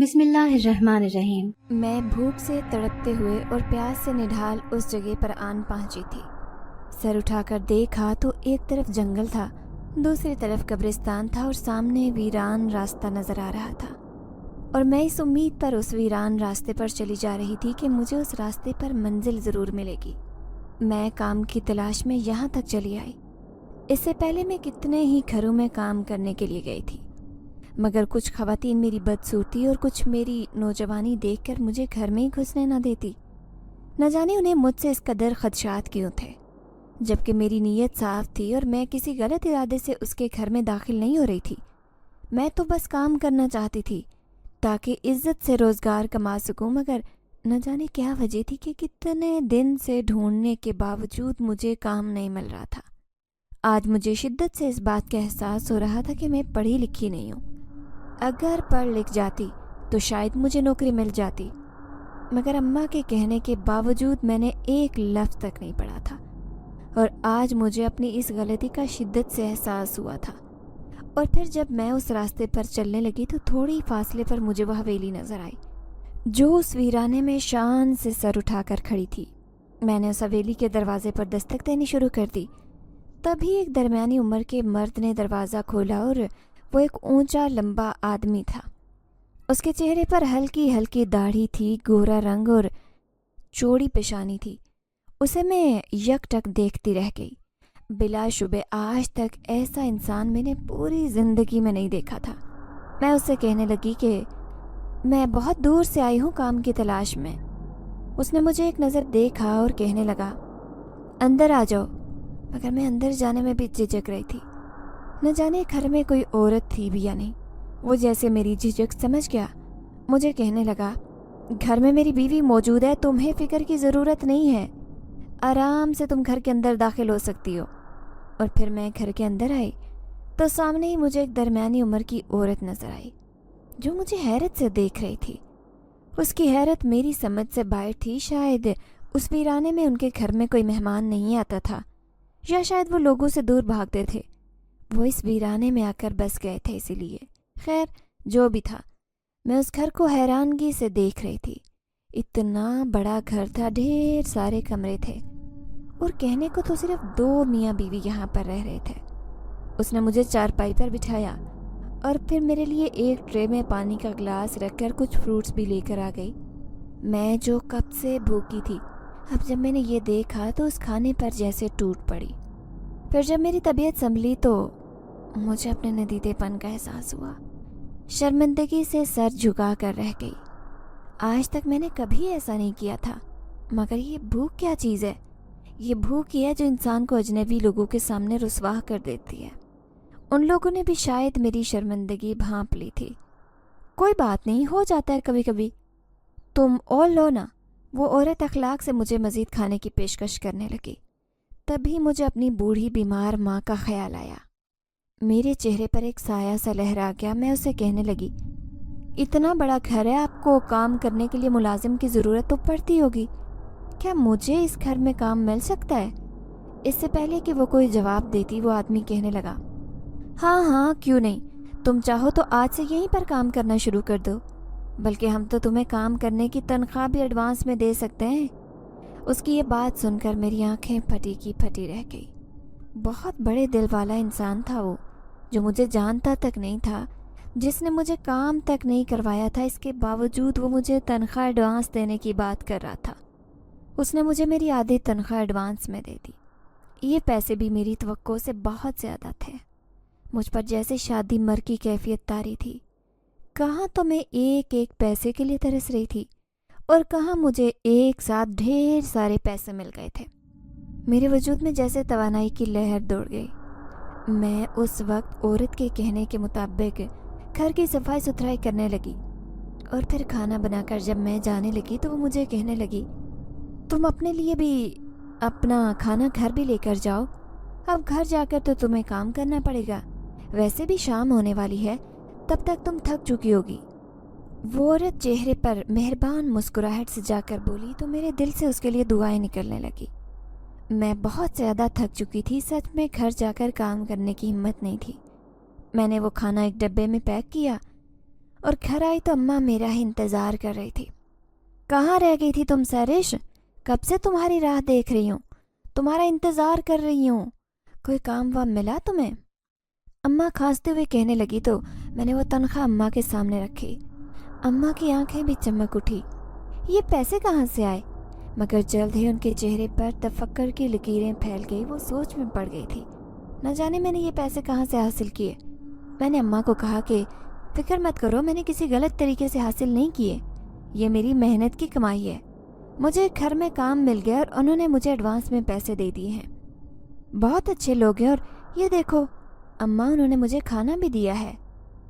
بسم اللہ الرحمن الرحیم۔ میں بھوک سے تڑپتے ہوئے اور پیاس سے نڈھال اس جگہ پر آن پہنچی تھی۔ سر اٹھا کر دیکھا تو ایک طرف جنگل تھا، دوسری طرف قبرستان تھا اور سامنے ویران راستہ نظر آ رہا تھا، اور میں اس امید پر اس ویران راستے پر چلی جا رہی تھی کہ مجھے اس راستے پر منزل ضرور ملے گی۔ میں کام کی تلاش میں یہاں تک چلی آئی۔ اس سے پہلے میں کتنے ہی گھروں میں کام کرنے کے لیے گئی تھی، مگر کچھ خواتین میری بدصورتی اور کچھ میری نوجوانی دیکھ کر مجھے گھر میں ہی گھسنے نہ دیتی۔ نہ جانے انہیں مجھ سے اس قدر خدشات کیوں تھے، جبکہ میری نیت صاف تھی اور میں کسی غلط ارادے سے اس کے گھر میں داخل نہیں ہو رہی تھی۔ میں تو بس کام کرنا چاہتی تھی تاکہ عزت سے روزگار کما سکوں، مگر نہ جانے کیا وجہ تھی کہ کتنے دن سے ڈھونڈنے کے باوجود مجھے کام نہیں مل رہا تھا۔ آج مجھے شدت سے اس بات کا احساس ہو رہا تھا کہ میں پڑھی لکھی نہیں ہوں۔ اگر پڑھ لکھ جاتی تو شاید مجھے نوکری مل جاتی، مگر اماں کے کہنے کے باوجود میں نے ایک لفظ تک نہیں پڑھا تھا، اور آج مجھے اپنی اس غلطی کا شدت سے احساس ہوا تھا۔ اور پھر جب میں اس راستے پر چلنے لگی تو تھوڑی فاصلے پر مجھے وہ حویلی نظر آئی جو اس ویرانے میں شان سے سر اٹھا کر کھڑی تھی۔ میں نے اس حویلی کے دروازے پر دستک دینی شروع کر دی۔ تبھی ایک درمیانی عمر کے مرد نے دروازہ کھولا اور وہ ایک اونچا لمبا آدمی تھا۔ اس کے چہرے پر ہلکی ہلکی داڑھی تھی، گورا رنگ اور چوڑی پیشانی تھی۔ اسے میں یک ٹک دیکھتی رہ گئی۔ بلا شبہ آج تک ایسا انسان میں نے پوری زندگی میں نہیں دیکھا تھا۔ میں اس سے کہنے لگی کہ میں بہت دور سے آئی ہوں کام کی تلاش میں۔ اس نے مجھے ایک نظر دیکھا اور کہنے لگا، اندر آ جاؤ، مگر میں اندر جانے میں بھی جھجک رہی تھی۔ نہ جانے گھر میں کوئی عورت تھی بھی یا نہیں۔ وہ جیسے میری جھجک سمجھ گیا، مجھے کہنے لگا، گھر میں میری بیوی موجود ہے، تمہیں فکر کی ضرورت نہیں ہے، آرام سے تم گھر کے اندر داخل ہو سکتی ہو۔ اور پھر میں گھر کے اندر آئی تو سامنے ہی مجھے ایک درمیانی عمر کی عورت نظر آئی جو مجھے حیرت سے دیکھ رہی تھی۔ اس کی حیرت میری سمجھ سے باہر تھی۔ شاید اس ویرانے میں ان کے گھر میں کوئی مہمان نہیں آتا تھا، یا شاید وہ لوگوں سے دور بھاگتے تھے۔ وہ اس ویرانے میں آ کر بس گئے تھے، اسی لیے۔ خیر جو بھی تھا، میں اس گھر کو حیرانگی سے دیکھ رہی تھی۔ اتنا بڑا گھر تھا، ڈھیر سارے کمرے تھے، اور کہنے کو تو صرف 2 میاں بیوی یہاں پر رہ رہے تھے۔ اس نے مجھے چارپائی پر بٹھایا اور پھر میرے لیے ایک ٹرے میں پانی کا گلاس رکھ کر کچھ فروٹس بھی لے کر آ گئی۔ میں جو کب سے بھوکی تھی، اب جب میں نے یہ دیکھا تو اس کھانے پر جیسے ٹوٹ پڑی۔ پھر جب میری طبیعت سنبھلی تو مجھے اپنے ندیدے پن کا احساس ہوا۔ شرمندگی سے سر جھکا کر رہ گئی۔ آج تک میں نے کبھی ایسا نہیں کیا تھا، مگر یہ بھوک کیا چیز ہے؟ یہ بھوک ہی ہے جو انسان کو اجنبی لوگوں کے سامنے رسوا کر دیتی ہے۔ ان لوگوں نے بھی شاید میری شرمندگی بھانپ لی تھی۔ کوئی بات نہیں، ہو جاتا ہے کبھی کبھی، تم اور لو نا۔ وہ عورت اخلاق سے مجھے مزید کھانے کی پیشکش کرنے لگی۔ تبھی مجھے اپنی بوڑھی بیمار ماں کا خیال آیا۔ میرے چہرے پر ایک سایہ سا لہرا گیا۔ میں اسے کہنے لگی، اتنا بڑا گھر ہے، آپ کو کام کرنے کے لیے ملازم کی ضرورت تو پڑتی ہوگی، کیا مجھے اس گھر میں کام مل سکتا ہے؟ اس سے پہلے کہ وہ کوئی جواب دیتی، وہ آدمی کہنے لگا، ہاں ہاں کیوں نہیں، تم چاہو تو آج سے یہیں پر کام کرنا شروع کر دو، بلکہ ہم تو تمہیں کام کرنے کی تنخواہ بھی ایڈوانس میں دے سکتے ہیں۔ اس کی یہ بات سن کر میری آنکھیں پھٹی کی پھٹی رہ گئی۔ بہت بڑے دل والا انسان تھا وہ، جو مجھے جانتا تک نہیں تھا، جس نے مجھے کام تک نہیں کروایا تھا، اس کے باوجود وہ مجھے تنخواہ ایڈوانس دینے کی بات کر رہا تھا۔ اس نے مجھے میری آدھی تنخواہ ایڈوانس میں دے دی۔ یہ پیسے بھی میری توقع سے بہت زیادہ تھے۔ مجھ پر جیسے شادی مر کی کیفیت طاری تھی۔ کہاں تو میں ایک ایک پیسے کے لیے ترس رہی تھی، اور کہاں مجھے ایک ساتھ ڈھیر سارے پیسے مل گئے تھے۔ میرے وجود میں جیسے توانائی کی لہر دوڑ گئی۔ میں اس وقت عورت کے کہنے کے مطابق گھر کی صفائی ستھرائی کرنے لگی، اور پھر کھانا بنا کر جب میں جانے لگی تو وہ مجھے کہنے لگی، تم اپنے لیے بھی اپنا کھانا گھر بھی لے کر جاؤ، اب گھر جا کر تو تمہیں کام کرنا پڑے گا، ویسے بھی شام ہونے والی ہے، تب تک تم تھک چکی ہوگی۔ وہ عورت چہرے پر مہربان مسکراہٹ سے جا کر بولی تو میرے دل سے اس کے لیے دعائیں نکلنے لگی۔ میں بہت زیادہ تھک چکی تھی، سچ میں گھر جا کر کام کرنے کی ہمت نہیں تھی۔ میں نے وہ کھانا ایک ڈبے میں پیک کیا اور گھر آئی تو اماں میرا ہی انتظار کر رہی تھی۔ کہاں رہ گئی تھی تم سرش؟ کب سے تمہاری راہ دیکھ رہی ہوں، تمہارا انتظار کر رہی ہوں، کوئی کام وام ملا تمہیں؟ اماں کھانستے ہوئے کہنے لگی تو میں نے وہ تنخواہ اماں کے سامنے رکھی۔ اماں کی آنکھیں بھی چمک اٹھی۔ یہ پیسے کہاں سے آئے؟ مگر جلد ہی ان کے چہرے پر تفکر کی لکیریں پھیل گئی، وہ سوچ میں پڑ گئی تھی۔ نہ جانے میں نے یہ پیسے کہاں سے حاصل کیے۔ میں نے اماں کو کہا کہ فکر مت کرو، میں نے کسی غلط طریقے سے حاصل نہیں کیے، یہ میری محنت کی کمائی ہے۔ مجھے گھر میں کام مل گیا اور انہوں نے مجھے ایڈوانس میں پیسے دے دیے ہیں۔ بہت اچھے لوگ ہیں، اور یہ دیکھو اماں، انہوں نے مجھے کھانا بھی دیا ہے۔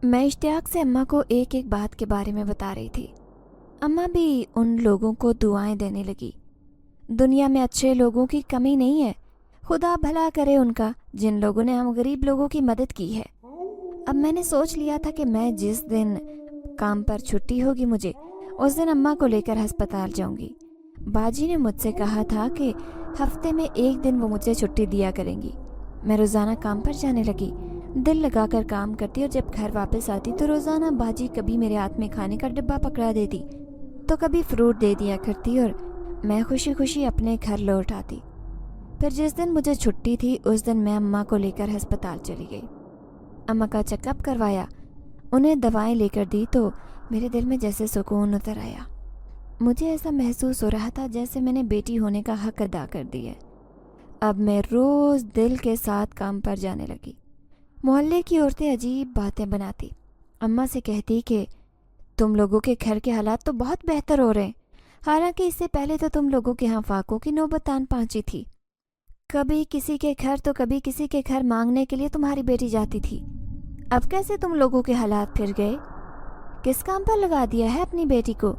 میں اشتیاق سے اماں کو ایک ایک بات کے بارے میں بتا رہی تھی۔ اماں بھی ان لوگوں کو دعائیں دینے لگی۔ دنیا میں اچھے لوگوں کی کمی نہیں ہے، خدا بھلا کرے ان کا، جن لوگوں نے ہم غریب لوگوں کی مدد کی ہے۔ اب میں نے سوچ لیا تھا کہ میں جس دن کام پر چھٹی ہوگی مجھے، اس دن اماں کو لے کر ہسپتال جاؤں گی۔ باجی نے مجھ سے کہا تھا کہ ہفتے میں ایک دن وہ مجھے چھٹی دیا کریں گی۔ میں روزانہ کام پر جانے لگی، دل لگا کر کام کرتی، اور جب گھر واپس آتی تو روزانہ باجی کبھی میرے ہاتھ میں کھانے کا ڈبہ پکڑا دیتی تو کبھی فروٹ دے دیا کرتی، اور میں خوشی خوشی اپنے گھر لوٹ آتی۔ پھر جس دن مجھے چھٹی تھی اس دن میں اماں کو لے کر ہسپتال چلی گئی۔ اماں کا چیک اپ کروایا، انہیں دوائیں لے کر دی تو میرے دل میں جیسے سکون اتر آیا۔ مجھے ایسا محسوس ہو رہا تھا جیسے میں نے بیٹی ہونے کا حق ادا کر دیا۔ اب میں روز دل کے ساتھ کام پر جانے لگی۔ محلے کی عورتیں عجیب باتیں بناتی، اماں سے کہتی کہ تم لوگوں کے گھر کے حالات تو بہت بہتر ہو رہے ہیں، حالانکہ اس سے پہلے تو تم لوگوں کے ہاں فاقوں کی نوبت آن پہنچی تھی۔ کبھی کسی کے گھر تو کبھی کسی کے گھر مانگنے کے لیے تمہاری بیٹی جاتی تھی، اب کیسے تم لوگوں کے حالات پھر گئے؟ کس کام پر لگا دیا ہے اپنی بیٹی کو؟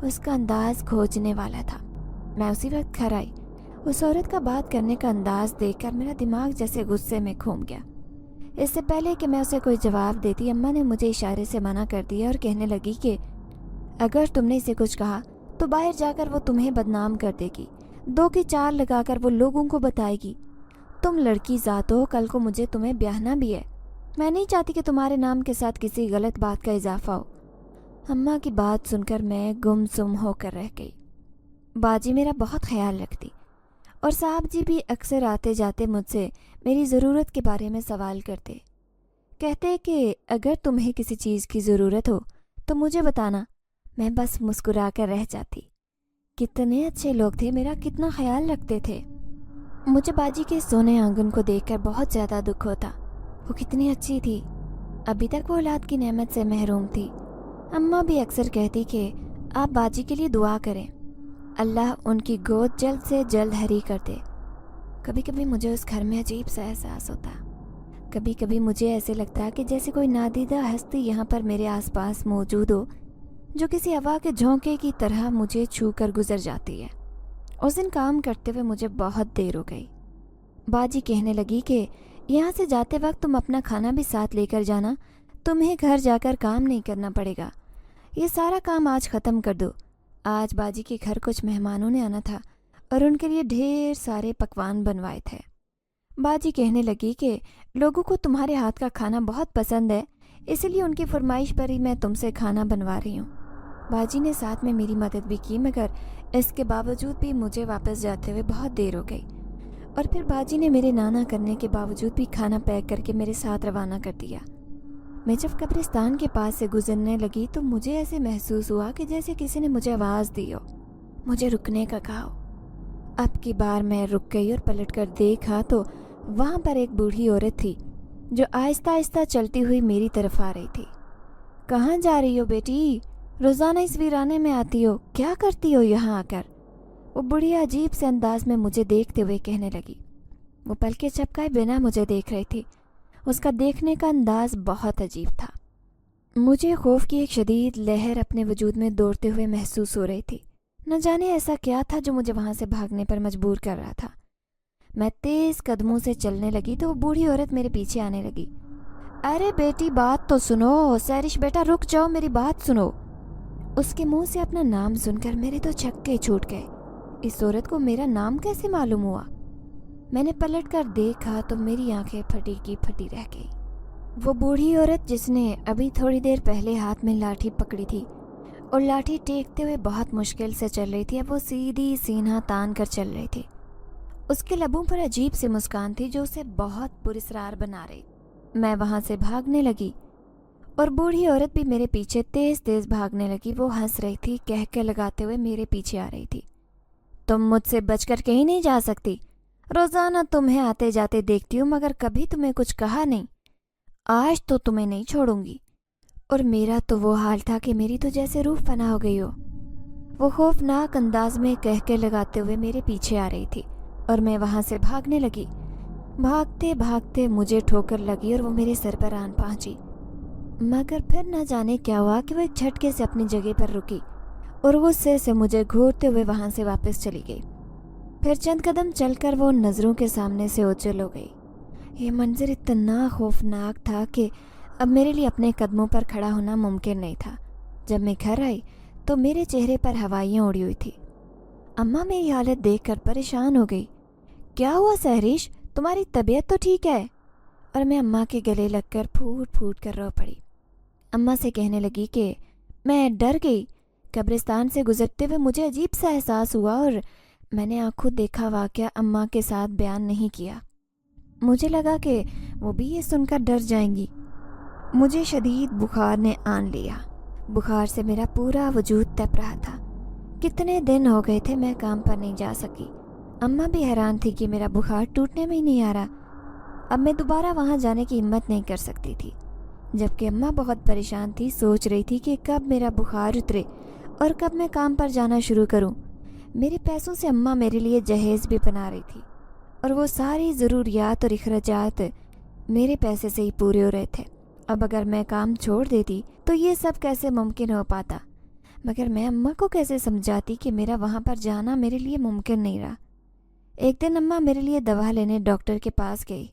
اس کا انداز کھوجنے والا تھا۔ میں اسی وقت گھر آئی۔ اس عورت کا بات کرنے کا انداز دیکھ کر میرا دماغ جیسے غصے میں گھوم گیا۔ اس سے پہلے کہ میں اسے کوئی جواب دیتی، اماں نے مجھے اشارے سے منع کر دیا اور کہنے لگی کہ اگر تم نے اسے کچھ کہا تو باہر جا کر وہ تمہیں بدنام کر دے گی، دو کی چار لگا کر وہ لوگوں کو بتائے گی۔ تم لڑکی ذات ہو، کل کو مجھے تمہیں بیاہنا بھی ہے، میں نہیں چاہتی کہ تمہارے نام کے ساتھ کسی غلط بات کا اضافہ ہو۔ اماں کی بات سن کر میں گم سم ہو کر رہ گئی۔ باجی میرا بہت خیال رکھتی، اور صاحب جی بھی اکثر آتے جاتے مجھ سے میری ضرورت کے بارے میں سوال کرتے، کہتے کہ اگر تمہیں کسی چیز کی ضرورت ہو تو مجھے بتانا۔ میں بس مسکرا کر رہ جاتی۔ کتنے اچھے لوگ تھے، میرا کتنا خیال رکھتے تھے۔ مجھے باجی کے سونے آنگن کو دیکھ کر بہت زیادہ دکھ ہوتا، وہ کتنی اچھی تھی، ابھی تک وہ اولاد کی نعمت سے محروم تھی۔ اماں بھی اکثر کہتی کہ آپ باجی کے لیے دعا کریں، اللہ ان کی گود جلد سے جلد ہری کر دے۔ کبھی کبھی مجھے اس گھر میں عجیب سا احساس ہوتا، کبھی کبھی مجھے ایسے لگتا کہ جیسے کوئی نادیدہ ہستی یہاں پر میرے آس پاس موجود ہو، جو کسی ہوا کے جھونکے کی طرح مجھے چھو کر گزر جاتی ہے۔ اس دن کام کرتے ہوئے مجھے بہت دیر ہو گئی۔ باجی کہنے لگی کہ یہاں سے جاتے وقت تم اپنا کھانا بھی ساتھ لے کر جانا، تمہیں گھر جا کر کام نہیں کرنا پڑے گا، یہ سارا کام آج ختم کر دو۔ آج باجی کے گھر کچھ مہمانوں نے آنا تھا اور ان کے لیے ڈھیر سارے پکوان بنوائے تھے۔ باجی کہنے لگی کہ لوگوں کو تمہارے ہاتھ کا کھانا بہت پسند ہے، اس لیے ان کی فرمائش پر ہی میں تم سے کھانا بنوا رہی ہوں۔ باجی نے ساتھ میں میری مدد بھی کی، مگر اس کے باوجود بھی مجھے واپس جاتے ہوئے بہت دیر ہو گئی، اور پھر باجی نے میرے نانا کرنے کے باوجود بھی کھانا پیک کر کے میرے ساتھ روانہ کر دیا۔ میں جب قبرستان کے پاس سے گزرنے لگی تو مجھے ایسے محسوس ہوا کہ جیسے کسی نے مجھے آواز دی ہو، مجھے رکنے کا کہا ہو۔ اب کی بار میں رک گئی اور پلٹ کر دیکھا تو وہاں پر ایک بوڑھی عورت تھی جو آہستہ آہستہ چلتی ہوئی میری طرف آ رہی تھی۔ کہاں جا رہی ہو بیٹی؟ روزانہ اس ویرانے میں آتی ہو، کیا کرتی ہو یہاں آ کر؟ وہ بڑھی عجیب سے انداز میں مجھے دیکھتے ہوئے کہنے لگی۔ وہ پلکیں جھپکائے بنا مجھے دیکھ رہی تھی، اس کا دیکھنے کا انداز بہت عجیب تھا۔ مجھے خوف کی ایک شدید لہر اپنے وجود میں دوڑتے ہوئے محسوس ہو رہی تھی، نہ جانے ایسا کیا تھا جو مجھے وہاں سے بھاگنے پر مجبور کر رہا تھا۔ میں تیز قدموں سے چلنے لگی تو وہ بوڑھی عورت میرے پیچھے آنے لگی۔ ارے بیٹی بات تو سنو، سیرش بیٹا رک جاؤ، میری بات سنو۔ اس کے منہ سے اپنا نام سن کر میرے تو چھکے چھوٹ گئے، اس عورت کو میرا نام کیسے معلوم ہوا؟ میں نے پلٹ کر دیکھا تو میری آنکھیں پھٹی کی پھٹی رہ گئی۔ وہ بوڑھی عورت جس نے ابھی تھوڑی دیر پہلے ہاتھ میں لاٹھی پکڑی تھی اور لاٹھی ٹیکتے ہوئے بہت مشکل سے چل رہی تھی، اب وہ سیدھی سینہ تان کر چل رہی تھی۔ اس کے لبوں پر عجیب سی مسکان تھی جو اسے بہت پراسرار بنا رہی۔ میں وہاں سے بھاگنے لگی اور بوڑھی عورت بھی میرے پیچھے تیز تیز بھاگنے لگی۔ وہ ہنس رہی تھی، کہہ کے لگاتے ہوئے میرے پیچھے آ رہی تھی۔ تم مجھ سے بچ کر کہیں نہیں جا سکتی، روزانہ تمہیں آتے جاتے دیکھتی ہوں مگر کبھی تمہیں کچھ کہا نہیں، آج تو تمہیں نہیں چھوڑوں گی۔ اور میرا تو وہ حال تھا کہ میری تو جیسے روح فنا ہو گئی ہو۔ وہ خوفناک انداز میں کہہ کے لگاتے ہوئے میرے پیچھے آ رہی تھی اور میں وہاں سے بھاگنے لگی۔ بھاگتے بھاگتے مجھے ٹھوکر لگی اور وہ میرے سر پر آن پہنچی، مگر پھر نہ جانے کیا ہوا کہ وہ ایک جھٹکے سے اپنی جگہ پر رکی اور غصے سے مجھے گھورتے ہوئے وہاں سے واپس چلی گئی۔ پھر چند قدم چل کر وہ نظروں کے سامنے سے اوجھل ہو گئی۔ یہ منظر اتنا خوفناک تھا کہ اب میرے لیے اپنے قدموں پر کھڑا ہونا ممکن نہیں تھا۔ جب میں گھر آئی تو میرے چہرے پر ہوائیاں اڑی ہوئی تھی۔ اماں میری حالت دیکھ کر پریشان ہو گئی۔ کیا ہوا سہریش، تمہاری طبیعت تو ٹھیک ہے؟ اور میں اماں کے گلے لگ کر پھوٹ پھوٹ کر رو پڑی۔ اماں سے کہنے لگی کہ میں ڈر گئی، قبرستان سے گزرتے ہوئے مجھے عجیب سا احساس ہوا اور میں نے آنکھوں دیکھا واقعہ اماں کے ساتھ بیان نہیں کیا۔ مجھے لگا کہ وہ بھی یہ سن کر ڈر جائیں گی۔ مجھے شدید بخار نے آن لیا۔ بخار سے میرا پورا وجود تپ رہا تھا۔ کتنے دن ہو گئے تھے میں کام پر نہیں جا سکی۔ اماں بھی حیران تھی کہ میرا بخار ٹوٹنے میں ہی نہیں آ رہا۔ اب میں دوبارہ وہاں جانے کی ہمت نہیں کر سکتی تھی، جبکہ اماں بہت پریشان تھی، سوچ رہی تھی کہ کب میرا بخار اترے اور کب میں کام پر جانا شروع کروں۔ میرے پیسوں سے اماں میرے لیے جہیز بھی بنا رہی تھی اور وہ ساری ضروریات اور اخراجات میرے پیسے سے ہی پورے ہو رہے تھے۔ اب اگر میں کام چھوڑ دیتی تو یہ سب کیسے ممکن ہو پاتا، مگر میں اماں کو کیسے سمجھاتی کہ میرا وہاں پر جانا میرے لیے ممکن نہیں رہا۔ ایک دن اماں میرے لیے دوا لینے ڈاکٹر کے پاس گئی۔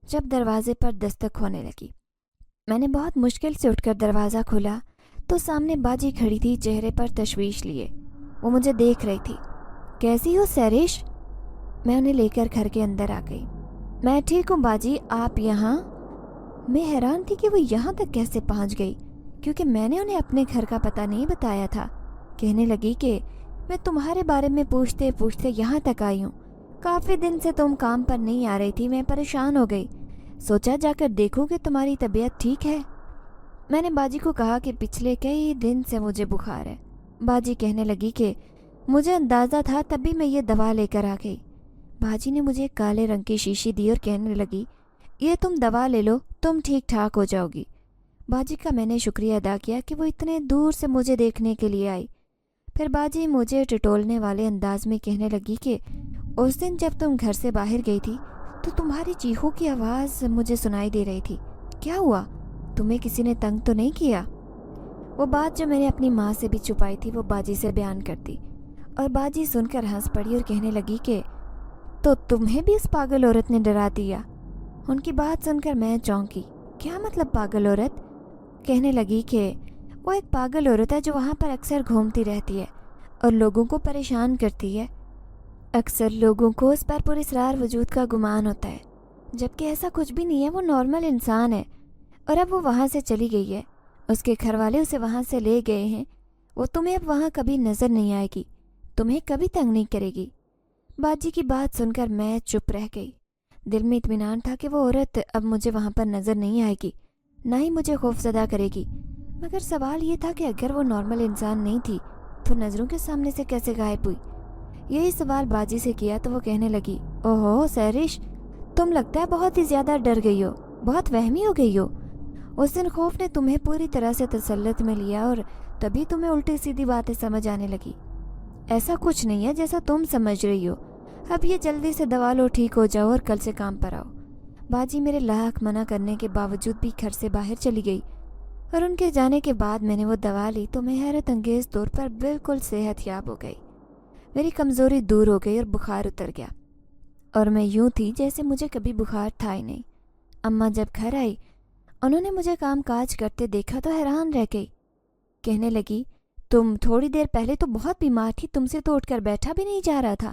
جب دروازے پر دستک ہونے لگی، میں نے بہت مشکل سے اٹھ کر دروازہ کھولا تو سامنے باجی کھڑی تھی، چہرے پر تشویش لیے۔ وہ مجھے دیکھ رہی تھی۔ کیسی ہو سہریش؟ میں انہیں لے کر گھر کے اندر آ گئی۔ میں ٹھیک ہوں باجی، آپ یہاں؟ میں حیران تھی کہ وہ یہاں تک کیسے پہنچ گئی، کیونکہ میں نے انہیں اپنے گھر کا پتہ نہیں بتایا تھا۔ کہنے لگی کہ میں تمہارے بارے میں پوچھتے پوچھتے یہاں تک آئی ہوں۔ کافی دن سے تم کام پر نہیں آ رہی تھی، میں پریشان ہو گئی، سوچا جا کر دیکھوں کہ تمہاری طبیعت ٹھیک ہے۔ میں نے باجی کو کہا کہ پچھلے کئی دن سے مجھے بخار ہے۔ باجی کہنے لگی کہ مجھے اندازہ تھا، تب بھی میں یہ دوا لے کر آ گئی۔ باجی نے مجھے کالے رنگ کی شیشی دی اور کہنے لگی یہ تم دوا لے لو، تم ٹھیک ٹھاک ہو جاؤ گی۔ باجی کا میں نے شکریہ ادا کیا کہ وہ اتنے دور سے مجھے دیکھنے کے لیے آئی۔ پھر باجی مجھے ٹٹولنے والے انداز میں کہنے لگی کہ اس دن جب تم گھر سے باہر گئی تھی تو تمہاری چیخوں کی آواز مجھے سنائی دے رہی تھی۔ کیا ہوا؟ تمہیں کسی نے تنگ تو نہیں کیا؟ وہ بات جو میں نے اپنی ماں سے بھی چھپائی تھی وہ باجی سے بیان کر دی، اور باجی سن کر ہنس پڑی اور کہنے لگی کہ تو تمہیں بھی اس پاگل عورت نے ڈرا دیا؟ ان کی بات سن کر میں چونکی۔ کیا مطلب پاگل عورت؟ کہنے لگی کہ وہ ایک پاگل عورت ہے جو وہاں پر اکثر گھومتی رہتی ہے اور لوگوں کو پریشان کرتی ہے۔ اکثر لوگوں کو اس پر پراسرار وجود کا گمان ہوتا ہے، جبکہ ایسا کچھ بھی نہیں ہے، وہ نارمل انسان ہے۔ اور اب وہ وہاں سے چلی گئی ہے، اس کے گھر والے اسے وہاں سے لے گئے ہیں۔ وہ تمہیں اب وہاں کبھی نظر نہیں آئے گی، تمہیں کبھی تنگ نہیں کرے گی۔ باجی کی بات سن کر میں چپ رہ گئی۔ دل میں اطمینان تھا کہ وہ عورت اب مجھے وہاں پر نظر نہیں آئے گی، نہ ہی مجھے خوف زدہ کرے گی، مگر سوال یہ تھا کہ اگر وہ نارمل انسان نہیں تھی تو نظروں کے سامنے سے کیسے غائب ہوئی؟ یہی سوال باجی سے کیا تو وہ کہنے لگی اوہو سہرش، تم لگتا ہے بہت ہی زیادہ ڈر گئی ہو، بہت وہمی ہو گئی ہو۔ اس دن خوف نے تمہیں پوری طرح سے تسلط میں لیا اور تبھی تمہیں الٹی سیدھی باتیں سمجھ آنے لگی۔ ایسا کچھ نہیں ہے جیسا تم سمجھ رہی ہو۔ اب یہ جلدی سے دوا لو، ٹھیک ہو جاؤ اور کل سے کام پر آؤ۔ باجی میرے لاکھ منع کرنے کے باوجود بھی گھر سے باہر چلی گئی، اور ان کے جانے کے بعد میں نے وہ دوا لی تو میں حیرت انگیز طور پر بالکل صحت یاب ہو گئی۔ میری کمزوری دور ہو گئی اور بخار اتر گیا، اور میں یوں تھی جیسے مجھے کبھی بخار تھا ہی نہیں۔ اماں جب گھر آئی، انہوں نے مجھے کام کاج کرتے دیکھا تو حیران رہ گئی۔ کہنے لگی تم تھوڑی دیر پہلے تو بہت بیمار تھی، تم سے تو اٹھ کر بیٹھا بھی نہیں جا رہا تھا۔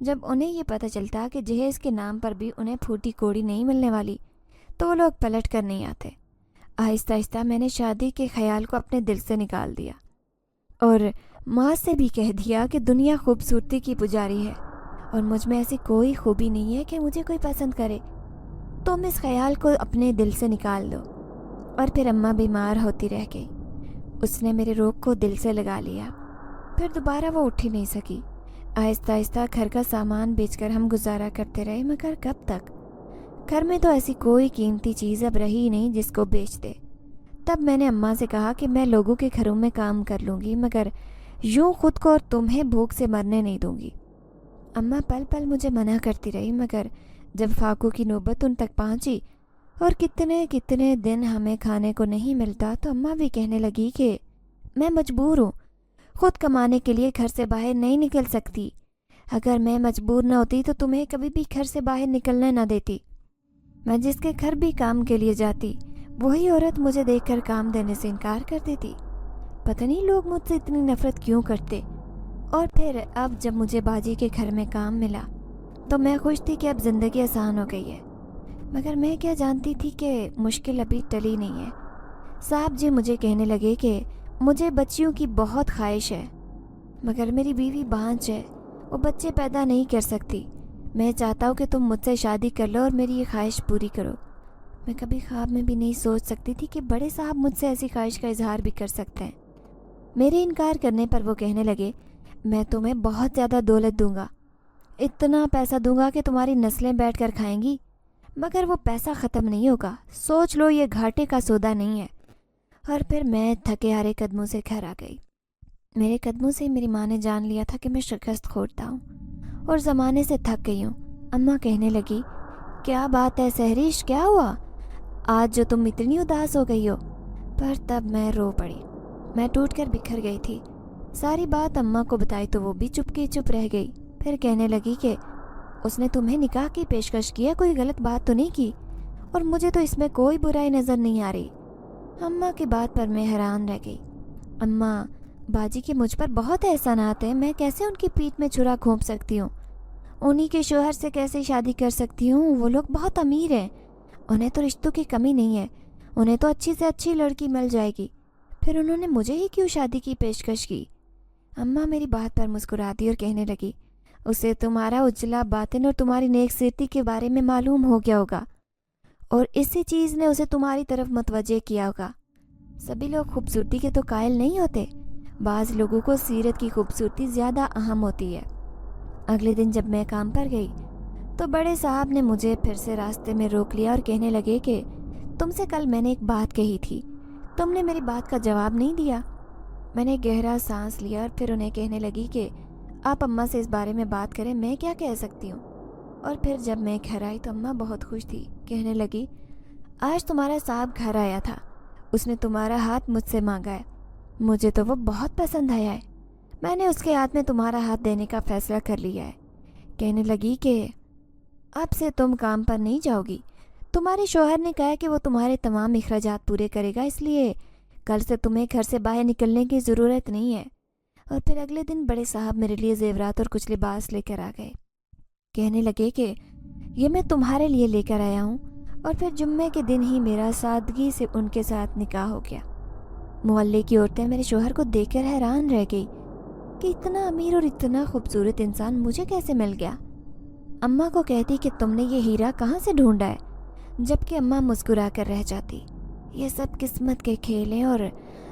جب انہیں یہ پتہ چلتا کہ جہیز کے نام پر بھی انہیں پھوٹی کوڑی نہیں ملنے والی تو وہ لوگ پلٹ کر نہیں آتے۔ آہستہ آہستہ میں نے شادی کے خیال کو اپنے دل سے نکال دیا اور ماں سے بھی کہہ دیا کہ دنیا خوبصورتی کی پجاری ہے اور مجھ میں ایسی کوئی خوبی نہیں ہے کہ مجھے کوئی پسند کرے، تم اس خیال کو اپنے دل سے نکال دو۔ اور پھر اماں بیمار ہوتی رہ گئی۔ اس نے میرے روگ کو دل سے لگا لیا، پھر دوبارہ وہ اٹھ ہی نہیں سکی۔ آہستہ آہستہ گھر کا سامان بیچ کر ہم گزارا کرتے رہے، مگر کب تک؟ گھر میں تو ایسی کوئی قیمتی چیز اب رہی ہی نہیں جس کو بیچ دے۔ تب میں نے اماں سے کہا کہ میں لوگوں کے گھروں میں کام کر لوں گی، مگر یوں خود کو اور تمہیں بھوک سے مرنے نہیں دوں گی۔ اماں پل پل مجھے منع کرتی رہی، مگر جب فاقوں کی نوبت ان تک پہنچی اور کتنے دن ہمیں کھانے کو نہیں ملتا تو اماں بھی کہنے لگی کہ میں مجبور ہوں، خود کمانے کے لیے گھر سے باہر نہیں نکل سکتی۔ اگر میں مجبور نہ ہوتی تو تمہیں کبھی بھی گھر سے باہر نکلنے نہ دیتی۔ میں جس کے گھر بھی کام کے لیے جاتی وہی عورت مجھے دیکھ کر کام دینے سے انکار کر دیتی۔ پتہ نہیں لوگ مجھ سے اتنی نفرت کیوں کرتے۔ اور پھر اب جب مجھے باجی کے گھر میں کام ملا تو میں خوش تھی کہ اب زندگی آسان ہو گئی ہے، مگر میں کیا جانتی تھی کہ مشکل ابھی ٹلی نہیں ہے۔ صاحب جی مجھے کہنے لگے کہ مجھے بچیوں کی بہت خواہش ہے، مگر میری بیوی بانجھ ہے، وہ بچے پیدا نہیں کر سکتی۔ میں چاہتا ہوں کہ تم مجھ سے شادی کر لو اور میری یہ خواہش پوری کرو۔ میں کبھی خواب میں بھی نہیں سوچ سکتی تھی کہ بڑے صاحب مجھ سے ایسی خواہش کا اظہار بھی کر سکتے ہیں۔ میرے انکار کرنے پر وہ کہنے لگے میں تمہیں بہت زیادہ دولت دوں گا، اتنا پیسہ دوں گا کہ تمہاری نسلیں بیٹھ کر کھائیں گی، مگر وہ پیسہ ختم نہیں ہوگا، سوچ لو یہ گھاٹے کا سودا نہیں ہے۔ اور پھر میں تھکے ہارے قدموں سے گھر آ گئی۔ میرے قدموں سے میری ماں نے جان لیا تھا کہ میں شکست خوردہ ہوں اور زمانے سے تھک گئی ہوں۔ اماں کہنے لگی کیا بات ہے سہریش، کیا ہوا آج جو تم اتنی اداس ہو گئی ہو؟ پر تب میں رو پڑی، میں ٹوٹ کر بکھر گئی تھی۔ ساری بات اماں کو بتائی تو وہ بھی چپ رہ گئی۔ پھر کہنے لگی کہ اس نے تمہیں نکاح کی پیشکش کی ہے، کوئی غلط بات تو نہیں کی؟ اور مجھے تو اس میں کوئی برائی نظر نہیں آ رہی۔ اماں کی بات پر میں حیران رہ گئی۔ اماں باجی کے مجھ پر بہت احسانات ہیں، میں کیسے ان کی پیٹھ میں چھرا گھونپ سکتی ہوں؟ انہی کے شوہر سے کیسے شادی کر سکتی ہوں؟ وہ لوگ بہت امیر ہیں، انہیں تو رشتوں کی کمی نہیں ہے، انہیں تو اچھی سے اچھی لڑکی مل جائے گی، پھر انہوں نے مجھے ہی کیوں شادی کی پیشکش کی؟ اماں میری بات پر مسکرا دی اور کہنے لگی اسے تمہارا اجلا باطن اور تمہاری نیک سیرتی کے بارے میں معلوم ہو گیا ہوگا اور اسی چیز نے اسے تمہاری طرف متوجہ کیا ہوگا۔ سبھی لوگ خوبصورتی کے تو قائل نہیں ہوتے، بعض لوگوں کو سیرت کی خوبصورتی زیادہ اہم ہوتی ہے۔ اگلے دن جب میں کام پر گئی تو بڑے صاحب نے مجھے پھر سے راستے میں روک لیا اور کہنے لگے کہ تم سے کل میں نے ایک بات کہی تھی، تم نے میری بات کا جواب نہیں دیا۔ میں نے گہرا سانس لیا اور پھر انہیں کہنے لگی کہ آپ اماں سے اس بارے میں بات کریں، میں کیا کہہ سکتی ہوں؟ اور پھر جب میں گھر آئی تو اماں بہت خوش تھی، کہنے لگی آج تمہارا صاحب گھر آیا تھا، اس نے تمہارا ہاتھ مجھ سے مانگا ہے، مجھے تو وہ بہت پسند آیا ہے، میں نے اس کے ہاتھ میں تمہارا ہاتھ دینے کا فیصلہ کر لیا ہے۔ کہنے لگی کہ اب سے تم کام پر نہیں جاؤ گی، تمہارے شوہر نے کہا کہ وہ تمہارے تمام اخراجات پورے کرے گا، اس لیے کل سے تمہیں گھر سے باہر نکلنے کی ضرورت نہیں ہے۔ اور پھر اگلے دن بڑے صاحب میرے لیے زیورات اور کچھ لباس لے کر آ گئے، کہنے لگے کہ یہ میں تمہارے لیے لے کر آیا ہوں۔ اور پھر جمعے کے دن ہی میرا سادگی سے ان کے ساتھ نکاح ہو گیا۔ محلے کی عورتیں میرے شوہر کو دیکھ کر حیران رہ گئی کہ اتنا امیر اور اتنا خوبصورت انسان مجھے کیسے مل گیا۔ اماں کو کہتی کہ تم نے یہ ہیرا کہاں سے ڈھونڈا ہے، جبکہ اماں مسکرا کر رہ جاتی یہ سب قسمت کے کھیل ہیں اور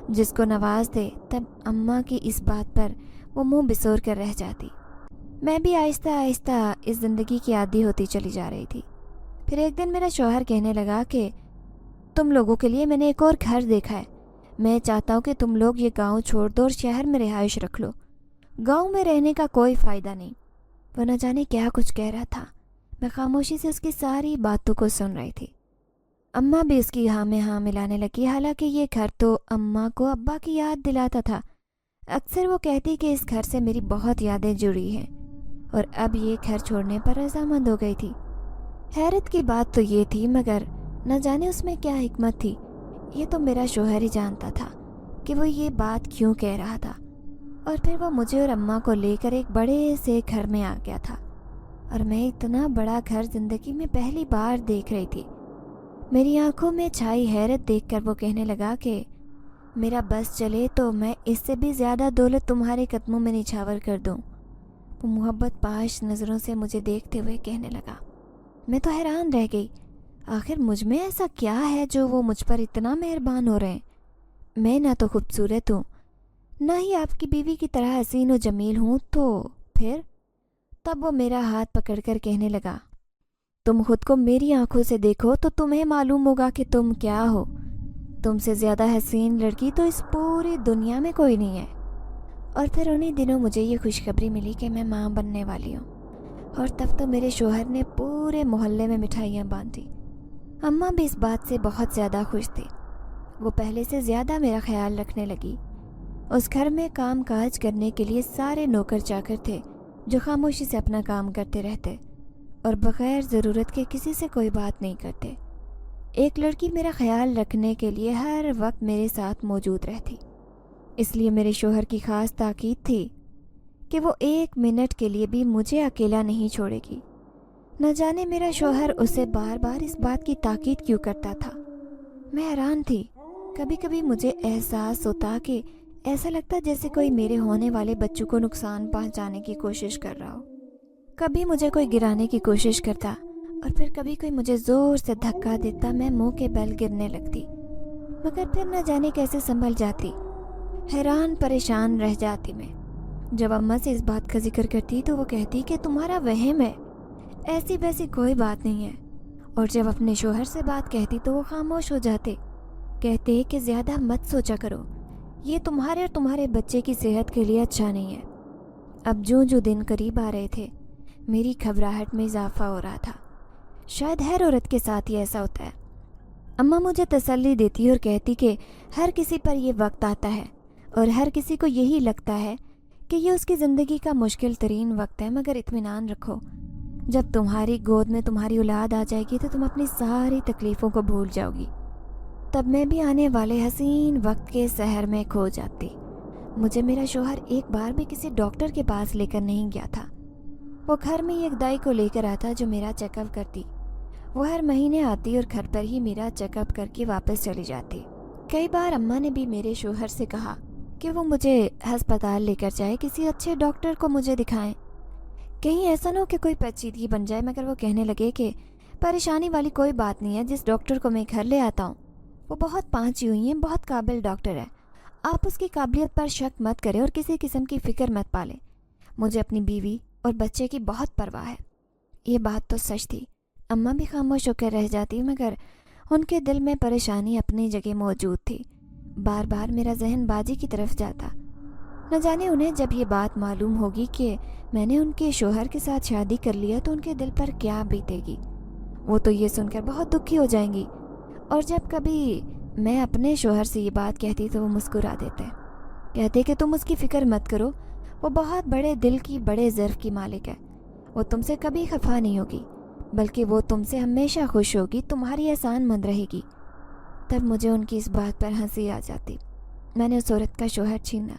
جس کو نواز دے۔ تب اماں کی اس بات پر وہ منہ بسور کر رہ جاتی۔ میں بھی آہستہ آہستہ اس زندگی کی عادی ہوتی چلی جا رہی تھی۔ پھر ایک دن میرا شوہر کہنے لگا کہ تم لوگوں کے لیے میں نے ایک اور گھر دیکھا ہے، میں چاہتا ہوں کہ تم لوگ یہ گاؤں چھوڑ دو اور شہر میں رہائش رکھ لو، گاؤں میں رہنے کا کوئی فائدہ نہیں۔ وہ نہ جانے کیا کچھ کہہ رہا تھا، میں خاموشی سے اس کی ساری باتوں کو سن رہی تھی۔ اماں بھی اس کی ہاں میں ہاں ملانے لگی، حالانکہ یہ گھر تو اماں کو ابا کی یاد دلاتا تھا۔ اکثر وہ کہتی کہ اس گھر سے میری بہت یادیں جڑی ہیں، اور اب یہ گھر چھوڑنے پر رضامند ہو گئی تھی۔ حیرت کی بات تو یہ تھی، مگر نہ جانے اس میں کیا حکمت تھی، یہ تو میرا شوہر ہی جانتا تھا کہ وہ یہ بات کیوں کہہ رہا تھا۔ اور پھر وہ مجھے اور اماں کو لے کر ایک بڑے سے گھر میں آ گیا تھا۔ اور میں اتنا بڑا گھر زندگی میں پہلی بار دیکھ رہی تھی۔ میری آنکھوں میں چھائی حیرت دیکھ کر وہ کہنے لگا کہ میرا بس چلے تو میں اس سے بھی زیادہ دولت تمہارے قدموں میں نچھاور کر دوں۔ وہ محبت پاش نظروں سے مجھے دیکھتے ہوئے کہنے لگا۔ میں تو حیران رہ گئی، آخر مجھ میں ایسا کیا ہے جو وہ مجھ پر اتنا مہربان ہو رہے ہیں؟ میں نہ تو خوبصورت ہوں، نہ ہی آپ کی بیوی کی طرح حسین و جمیل ہوں، تو پھر؟ تب وہ میرا ہاتھ پکڑ کر کہنے لگا، تم خود کو میری آنکھوں سے دیکھو تو تمہیں معلوم ہوگا کہ تم کیا ہو۔ تم سے زیادہ حسین لڑکی تو اس پوری دنیا میں کوئی نہیں ہے۔ اور پھر انہی دنوں مجھے یہ خوشخبری ملی کہ میں ماں بننے والی ہوں، اور تب تو میرے شوہر نے پورے محلے میں مٹھائیاں باندھی۔ اماں بھی اس بات سے بہت زیادہ خوش تھی، وہ پہلے سے زیادہ میرا خیال رکھنے لگی۔ اس گھر میں کام کاج کرنے کے لیے سارے نوکر چاکر تھے جو خاموشی سے اپنا کام کرتے رہتے اور بغیر ضرورت کے کسی سے کوئی بات نہیں کرتے۔ ایک لڑکی میرا خیال رکھنے کے لیے ہر وقت میرے ساتھ موجود رہتی، اس لیے میرے شوہر کی خاص تاکید تھی کہ وہ ایک منٹ کے لیے بھی مجھے اکیلا نہیں چھوڑے گی۔ نہ جانے میرا شوہر اسے بار بار اس بات کی تاکید کیوں کرتا تھا۔ میں حیران تھی، کبھی کبھی مجھے احساس ہوتا کہ ایسا لگتا جیسے کوئی میرے ہونے والے بچوں کو نقصان پہنچانے کی کوشش کر رہا ہو۔ کبھی مجھے کوئی گرانے کی کوشش کرتا اور پھر کبھی کوئی مجھے زور سے دھکا دیتا، میں منہ کے بل گرنے لگتی، مگر پھر نہ جانے کیسے سنبھل جاتی۔ حیران پریشان رہ جاتی میں۔ جب اماں سے اس بات کا ذکر کرتی تو وہ کہتی کہ تمہارا وہم ہے، ایسی ویسی کوئی بات نہیں ہے۔ اور جب اپنے شوہر سے بات کہتی تو وہ خاموش ہو جاتے، کہتے کہ زیادہ مت سوچا کرو، یہ تمہارے اور تمہارے بچے کی صحت کے لیے اچھا نہیں ہے۔ اب جو دن قریب آ رہے تھے، میری گھبراہٹ میں اضافہ ہو رہا تھا۔ شاید ہر عورت کے ساتھ ہی ایسا ہوتا ہے۔ اماں مجھے تسلی دیتی اور کہتی کہ ہر کسی پر یہ وقت آتا ہے اور ہر کسی کو یہی لگتا ہے کہ یہ اس کی زندگی کا مشکل ترین وقت ہے، مگر اطمینان رکھو، جب تمہاری گود میں تمہاری اولاد آ جائے گی تو تم اپنی ساری تکلیفوں کو بھول جاؤ گی۔ تب میں بھی آنے والے حسین وقت کے سحر میں کھو جاتی۔ مجھے میرا شوہر ایک بار بھی کسی ڈاکٹر کے پاس لے کر نہیں گیا تھا۔ وہ گھر میں ایک دائی کو لے کر آتا جو میرا چیک اپ کرتی۔ وہ ہر مہینے آتی اور گھر پر ہی میرا چیک اپ کر کے واپس چلی جاتی۔ کئی بار اماں نے بھی میرے شوہر سے کہا کہ وہ مجھے ہسپتال لے کر جائے، کسی اچھے ڈاکٹر کو مجھے دکھائیں، کہیں ایسا نہ ہو کہ کوئی پیچیدگی بن جائے، مگر وہ کہنے لگے کہ پریشانی والی کوئی بات نہیں ہے، جس ڈاکٹر کو میں گھر لے آتا ہوں وہ بہت پانچی ہوئی ہیں، بہت قابل ڈاکٹر ہے، آپ اس کی قابلیت پر شک مت کریں اور کسی قسم کی فکر مت پالیں، مجھے اپنی بیوی اور بچے کی بہت پرواہ ہے۔ یہ بات تو سچ تھی، اماں بھی خاموش ہو کر رہ جاتی، مگر ان کے دل میں پریشانی اپنی جگہ موجود تھی۔ بار بار میرا ذہن باجی کی طرف جاتا، نہ جانے انہیں جب یہ بات معلوم ہوگی کہ میں نے ان کے شوہر کے ساتھ شادی کر لیا تو ان کے دل پر کیا بیتے گی۔ وہ تو یہ سن کر بہت دکھی ہو جائیں گی، اور جب کبھی میں اپنے شوہر سے یہ بات کہتی تو وہ مسکرا دیتے، کہتے کہ تم اس کی فکر مت کرو، وہ بہت بڑے دل کی، بڑے ظرف کی مالک ہے، وہ تم سے کبھی خفا نہیں ہوگی، بلکہ وہ تم سے ہمیشہ خوش ہوگی، تمہاری احسان مند رہے گی۔ تب مجھے ان کی اس بات پر ہنسی آ جاتی۔ میں نے اس عورت کا شوہر چھینا،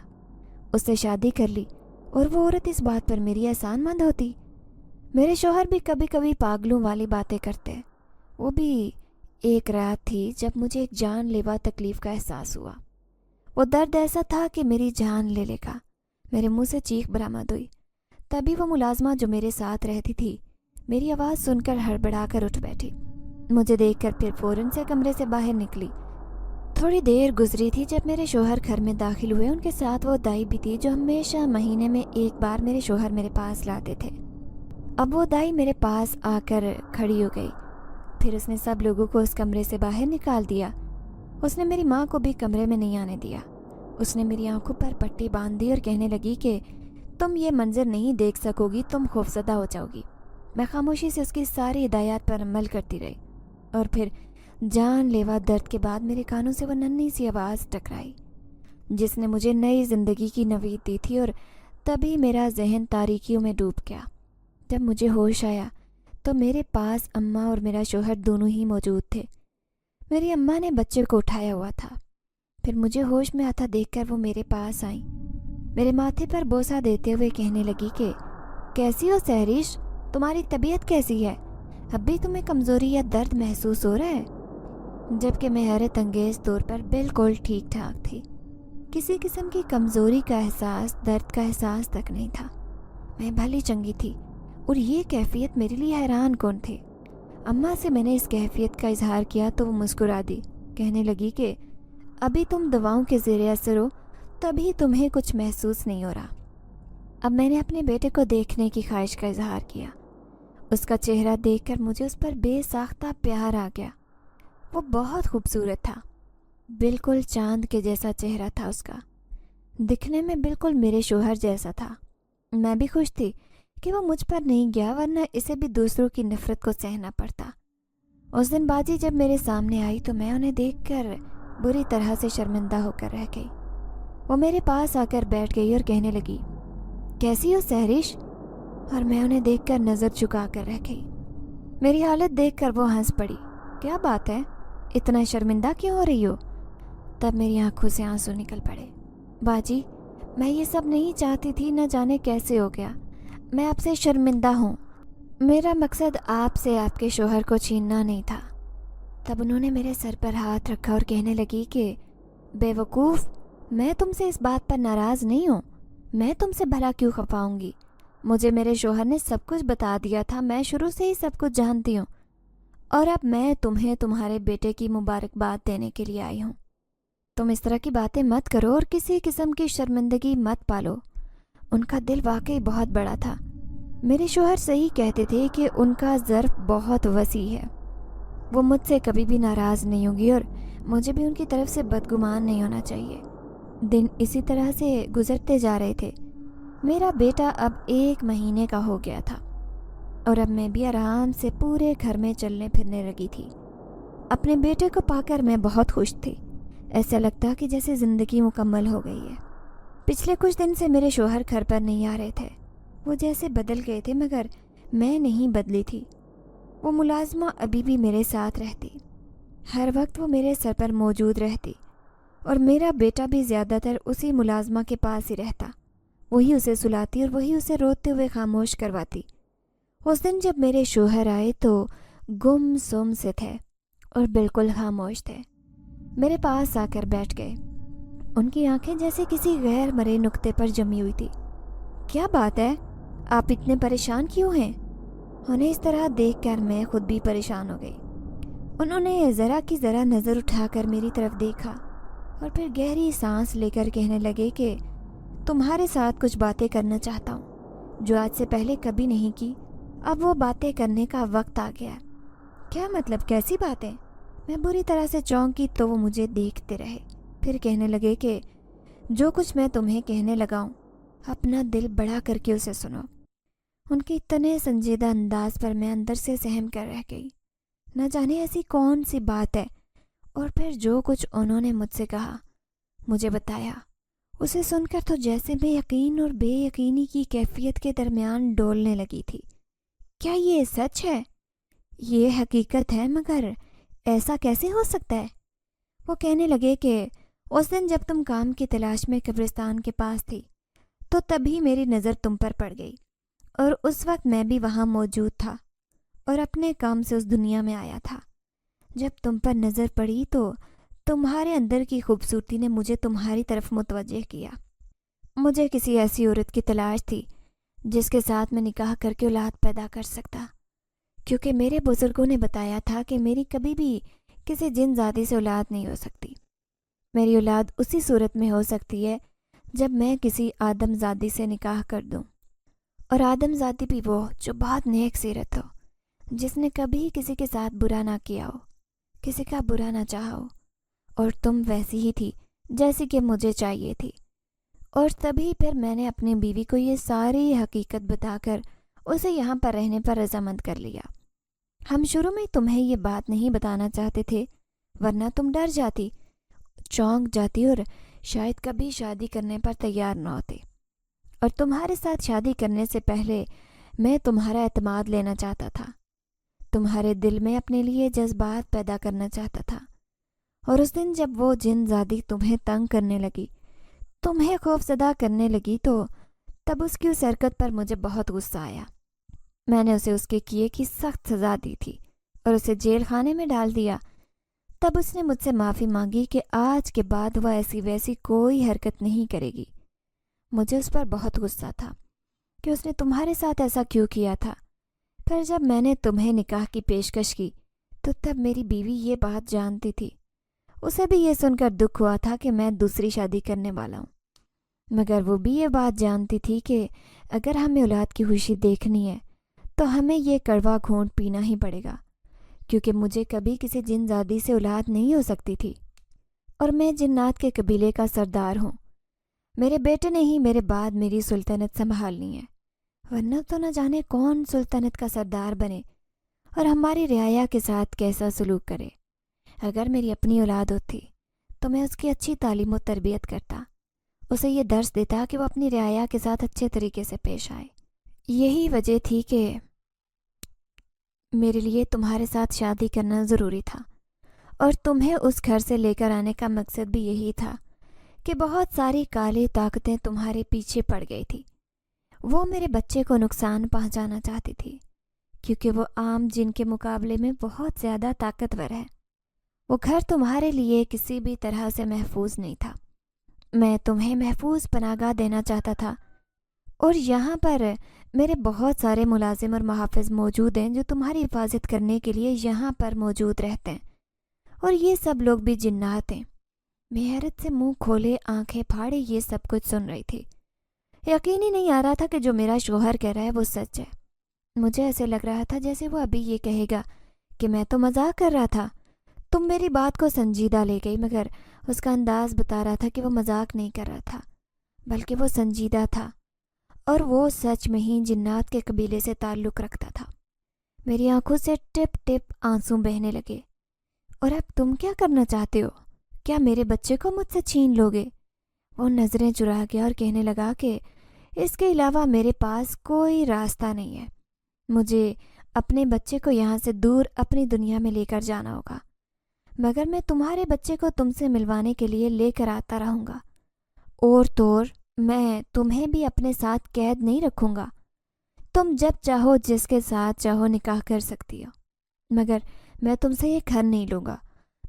اس سے شادی کر لی، اور وہ عورت اس بات پر میری احسان مند ہوتی۔ میرے شوہر بھی کبھی کبھی پاگلوں والی باتیں کرتے، وہ بھی ایک رات تھی جب مجھے ایک جان لیوا تکلیف کا احساس ہوا۔ وہ درد ایسا تھا کہ میری جان لے لے گا، میرے منہ سے چیخ برآمد ہوئی۔ تبھی وہ ملازمہ جو میرے ساتھ رہتی تھی میری آواز سن کر ہڑبڑا کر اٹھ بیٹھی، مجھے دیکھ کر پھر فوراً سے کمرے سے باہر نکلی۔ تھوڑی دیر گزری تھی جب میرے شوہر گھر میں داخل ہوئے، ان کے ساتھ وہ دائی بھی تھی جو ہمیشہ مہینے میں ایک بار میرے شوہر میرے پاس لاتے تھے۔ اب وہ دائی میرے پاس آ کر کھڑی ہو گئی، پھر اس نے سب لوگوں کو اس کمرے سے باہر نکال دیا۔ اس نے میری ماں کو بھی کمرے میں نہیں آنے دیا۔ اس نے میری آنکھوں پر پٹی باندھ دی اور کہنے لگی کہ تم یہ منظر نہیں دیکھ سکو گی، تم خوفزدہ ہو جاؤ گی۔ میں خاموشی سے اس کی ساری ہدایات پر عمل کرتی رہی، اور پھر جان لیوا درد کے بعد میرے کانوں سے وہ ننھی سی آواز ٹکرائی جس نے مجھے نئی زندگی کی نوید دی تھی، اور تبھی میرا ذہن تاریکیوں میں ڈوب گیا۔ جب مجھے ہوش آیا تو میرے پاس اماں اور میرا شوہر دونوں ہی موجود تھے۔ میری اماں نے بچے کو اٹھایا ہوا تھا۔ پھر مجھے ہوش میں آتا دیکھ کر وہ میرے پاس آئیں، میرے ماتھے پر بوسہ دیتے ہوئے کہنے لگی کہ کیسی ہو سہریش، تمہاری طبیعت کیسی ہے؟ اب بھی تمہیں کمزوری یا درد محسوس ہو رہا ہے؟ جبکہ میں حیرت انگیز طور پر بالکل ٹھیک ٹھاک تھی، کسی قسم کی کمزوری کا احساس، درد کا احساس تک نہیں تھا۔ میں بھلی چنگی تھی، اور یہ کیفیت میرے لیے حیران کن تھی۔ اماں سے میں نے اس کیفیت کا اظہار کیا تو وہ مسکرا دی، کہنے لگی کہ ابھی تم دواؤں کے زیر اثر ہو، تبھی تمہیں کچھ محسوس نہیں ہو رہا۔ اب میں نے اپنے بیٹے کو دیکھنے کی خواہش کا اظہار کیا۔ اس کا چہرہ دیکھ کر مجھے اس پر بے ساختہ پیار آ گیا۔ وہ بہت خوبصورت تھا، بالکل چاند کے جیسا چہرہ تھا اس کا، دکھنے میں بالکل میرے شوہر جیسا تھا۔ میں بھی خوش تھی کہ وہ مجھ پر نہیں گیا، ورنہ اسے بھی دوسروں کی نفرت کو سہنا پڑتا۔ اس دن باجی جب میرے سامنے آئی تو میں انہیں دیکھ کر بری طرح سے شرمندہ ہو کر رہ گئی۔ وہ میرے پاس آ کر بیٹھ گئی اور کہنے لگی، کیسی ہو سہرش؟ اور میں انہیں دیکھ کر نظر چکا کر رہ گئی۔ میری حالت دیکھ کر وہ ہنس پڑی۔ کیا بات ہے، اتنا شرمندہ کیوں ہو رہی ہو؟ تب میری آنکھوں سے آنسو نکل پڑے۔ باجی، میں یہ سب نہیں چاہتی تھی، نہ جانے کیسے ہو گیا۔ میں آپ سے شرمندہ ہوں، میرا مقصد آپ سے آپ کے شوہر کو چھیننا نہیں تھا۔ تب انہوں نے میرے سر پر ہاتھ رکھا اور کہنے لگی کہ بے وقوف، میں تم سے اس بات پر ناراض نہیں ہوں، میں تم سے بھلا کیوں خفاؤں گی؟ مجھے میرے شوہر نے سب کچھ بتا دیا تھا، میں شروع سے ہی سب کچھ جانتی ہوں، اور اب میں تمہیں تمہارے بیٹے کی مبارکباد دینے کے لیے آئی ہوں۔ تم اس طرح کی باتیں مت کرو اور کسی قسم کی شرمندگی مت پالو۔ ان کا دل واقعی بہت بڑا تھا۔ میرے شوہر صحیح کہتے تھے کہ ان کا ظرف بہت وسیع ہے۔ وہ مجھ سے کبھی بھی ناراض نہیں ہوگی، اور مجھے بھی ان کی طرف سے بدگمان نہیں ہونا چاہیے۔ دن اسی طرح سے گزرتے جا رہے تھے۔ میرا بیٹا اب 1 مہینے کا ہو گیا تھا، اور اب میں بھی آرام سے پورے گھر میں چلنے پھرنے لگی تھی۔ اپنے بیٹے کو پا کر میں بہت خوش تھی۔ ایسا لگتا کہ جیسے زندگی مکمل ہو گئی ہے۔ پچھلے کچھ دن سے میرے شوہر گھر پر نہیں آ رہے تھے۔ وہ جیسے بدل گئے تھے، مگر میں نہیں بدلی تھی۔ وہ ملازمہ ابھی بھی میرے ساتھ رہتی، ہر وقت وہ میرے سر پر موجود رہتی، اور میرا بیٹا بھی زیادہ تر اسی ملازمہ کے پاس ہی رہتا۔ وہی اسے سلاتی اور وہی اسے روتے ہوئے خاموش کرواتی۔ اس دن جب میرے شوہر آئے تو گم سم سے تھے اور بالکل خاموش تھے۔ میرے پاس آ کر بیٹھ گئے۔ ان کی آنکھیں جیسے کسی غیر مرے نقطے پر جمی ہوئی تھی۔ کیا بات ہے، آپ اتنے پریشان کیوں ہیں؟ انہیں اس طرح دیکھ کر میں خود بھی پریشان ہو گئی۔ انہوں نے ذرا کی ذرا نظر اٹھا کر میری طرف دیکھا، اور پھر گہری سانس لے کر کہنے لگے کہ تمہارے ساتھ کچھ باتیں کرنا چاہتا ہوں، جو آج سے پہلے کبھی نہیں کی۔ اب وہ باتیں کرنے کا وقت آ گیا ہے۔ کیا مطلب، کیسی باتیں؟ میں بری طرح سے چونکی تو وہ مجھے دیکھتے رہے، پھر کہنے لگے کہ جو کچھ میں تمہیں کہنے لگا ہوں، اپنا دل بڑا کر کے اسے سنو۔ ان کے اتنے سنجیدہ انداز پر میں اندر سے سہم کر رہ گئی۔ نہ جانے ایسی کون سی بات ہے، اور پھر جو کچھ انہوں نے مجھ سے کہا، مجھے بتایا، اسے سن کر تو جیسے میں یقین اور بے یقینی کی کیفیت کے درمیان ڈولنے لگی تھی۔ کیا یہ سچ ہے؟ یہ حقیقت ہے، مگر ایسا کیسے ہو سکتا ہے؟ وہ کہنے لگے کہ اس دن جب تم کام کی تلاش میں قبرستان کے پاس تھی تو تبھی میری نظر تم پر پڑ گئی، اور اس وقت میں بھی وہاں موجود تھا اور اپنے کام سے اس دنیا میں آیا تھا۔ جب تم پر نظر پڑی تو تمہارے اندر کی خوبصورتی نے مجھے تمہاری طرف متوجہ کیا۔ مجھے کسی ایسی عورت کی تلاش تھی جس کے ساتھ میں نکاح کر کے اولاد پیدا کر سکتا، کیونکہ میرے بزرگوں نے بتایا تھا کہ میری کبھی بھی کسی جن زادی سے اولاد نہیں ہو سکتی۔ میری اولاد اسی صورت میں ہو سکتی ہے جب میں کسی آدم زادی سے نکاح کر دوں، اور آدم زادی بھی وہ جو بہت نیک سیرت ہو، جس نے کبھی کسی کے ساتھ برا نہ کیا ہو، کسی کا برا نہ چاہا ہو۔ اور تم ویسی ہی تھی جیسی کہ مجھے چاہیے تھی، اور تبھی پھر میں نے اپنی بیوی کو یہ ساری حقیقت بتا کر اسے یہاں پر رہنے پر رضامند کر لیا۔ ہم شروع میں تمہیں یہ بات نہیں بتانا چاہتے تھے، ورنہ تم ڈر جاتی، چونک جاتی، اور شاید کبھی شادی کرنے پر تیار نہ ہوتے۔ اور تمہارے ساتھ شادی کرنے سے پہلے میں تمہارا اعتماد لینا چاہتا تھا، تمہارے دل میں اپنے لیے جذبات پیدا کرنا چاہتا تھا۔ اور اس دن جب وہ جن زادی تمہیں تنگ کرنے لگی، تمہیں خوف زدہ کرنے لگی، تو تب اس کی اس حرکت پر مجھے بہت غصہ آیا۔ میں نے اسے اس کے کیے کی سخت سزا دی تھی اور اسے جیل خانے میں ڈال دیا۔ تب اس نے مجھ سے معافی مانگی کہ آج کے بعد وہ ایسی ویسی کوئی حرکت نہیں کرے گی۔ مجھے اس پر بہت غصہ تھا کہ اس نے تمہارے ساتھ ایسا کیوں کیا تھا۔ پھر جب میں نے تمہیں نکاح کی پیشکش کی تو تب میری بیوی یہ بات جانتی تھی۔ اسے بھی یہ سن کر دکھ ہوا تھا کہ میں دوسری شادی کرنے والا ہوں، مگر وہ بھی یہ بات جانتی تھی کہ اگر ہمیں اولاد کی خوشی دیکھنی ہے تو ہمیں یہ کڑوا گھونٹ پینا ہی پڑے گا، کیونکہ مجھے کبھی کسی جن زادی سے اولاد نہیں ہو سکتی تھی، اور میں جنات کے قبیلے کا سردار ہوں۔ میرے بیٹے نے ہی میرے بعد میری سلطنت سنبھالنی ہے، ورنہ تو نہ جانے کون سلطنت کا سردار بنے اور ہماری رعایا کے ساتھ کیسا سلوک کرے۔ اگر میری اپنی اولاد ہوتی تو میں اس کی اچھی تعلیم و تربیت کرتا، اسے یہ درس دیتا کہ وہ اپنی رعایا کے ساتھ اچھے طریقے سے پیش آئے۔ یہی وجہ تھی کہ میرے لیے تمہارے ساتھ شادی کرنا ضروری تھا، اور تمہیں اس گھر سے لے کر آنے کا مقصد بھی یہی تھا کہ بہت ساری کالی طاقتیں تمہارے پیچھے پڑ گئی تھی۔ وہ میرے بچے کو نقصان پہنچانا چاہتی تھی، کیونکہ وہ عام جن کے مقابلے میں بہت زیادہ طاقتور ہے۔ وہ گھر تمہارے لیے کسی بھی طرح سے محفوظ نہیں تھا۔ میں تمہیں محفوظ پناہگاہ دینا چاہتا تھا، اور یہاں پر میرے بہت سارے ملازم اور محافظ موجود ہیں جو تمہاری حفاظت کرنے کے لیے یہاں پر موجود رہتے ہیں، اور یہ سب لوگ بھی جنات ہیں۔ میں حیرت سے منہ کھولے آنکھیں پھاڑے یہ سب کچھ سن رہی تھی۔ یقین ہی نہیں آ رہا تھا کہ جو میرا شوہر کہہ رہا ہے وہ سچ ہے۔ مجھے ایسے لگ رہا تھا جیسے وہ ابھی یہ کہے گا کہ میں تو مذاق کر رہا تھا، تم میری بات کو سنجیدہ لے گئی، مگر اس کا انداز بتا رہا تھا کہ وہ مذاق نہیں کر رہا تھا بلکہ وہ سنجیدہ تھا، اور وہ سچ میں ہی جنات کے قبیلے سے تعلق رکھتا تھا۔ میری آنکھوں سے ٹپ ٹپ آنسو بہنے لگے۔ اور اب تم کیا کرنا چاہتے ہو؟ کیا میرے بچے کو مجھ سے چھین لوگے؟ وہ نظریں چرا گیا اور کہنے لگا کہ اس کے علاوہ میرے پاس کوئی راستہ نہیں ہے۔ مجھے اپنے بچے کو یہاں سے دور اپنی دنیا میں لے کر جانا ہوگا، مگر میں تمہارے بچے کو تم سے ملوانے کے لیے لے کر آتا رہوں گا، اور طور میں تمہیں بھی اپنے ساتھ قید نہیں رکھوں گا۔ تم جب چاہو جس کے ساتھ چاہو نکاح کر سکتی ہو، مگر میں تم سے یہ گھر نہیں لوں گا۔